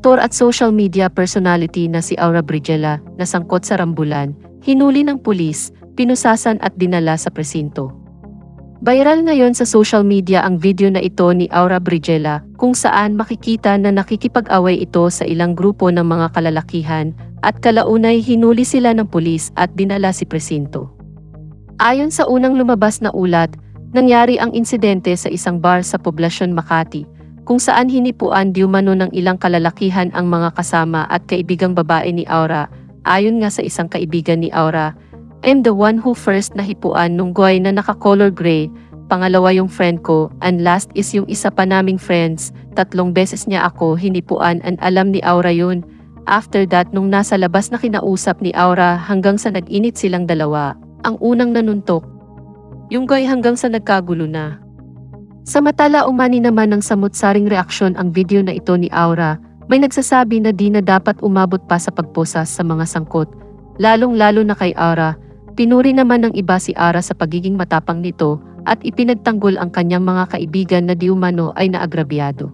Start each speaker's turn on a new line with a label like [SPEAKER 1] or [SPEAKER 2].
[SPEAKER 1] aktor at social media personality na si Aura Brigela na sangkot sa rambulan, hinuli ng pulis, pinusasan at dinala sa presinto. Viral ngayon sa social media ang video na ito ni Aura Brigela kung saan makikita na nakikipag-away ito sa ilang grupo ng mga kalalakihan at kalaunay hinuli sila ng pulis at dinala sa presinto. Ayon sa unang lumabas na ulat, nangyari ang insidente sa isang bar sa poblasyon Makati, kung saan hinipuan di umano ng ilang kalalakihan ang mga kasama at kaibigang babae ni Aura. Ayon nga sa isang kaibigan ni Aura, "I'm the one who first nahipuan nung guy na naka-color gray, pangalawa yung friend ko, and last is yung isa pa naming friends, 3 beses niya ako hinipuan and alam ni Aura yun." After that nung nasa labas na kinausap ni Aura hanggang sa nag-init silang dalawa, ang unang nanuntok yung guy hanggang sa nagkagulo na. Samantala umani naman ng samut-saring reaksyon ang video na ito ni Aura, may nagsasabi na di na dapat umabot pa sa pagposas sa mga sangkot, lalong-lalo na kay Aura. Pinuri naman ng iba si Aura sa pagiging matapang nito at ipinagtanggol ang kanyang mga kaibigan na di umano ay naagrabyado.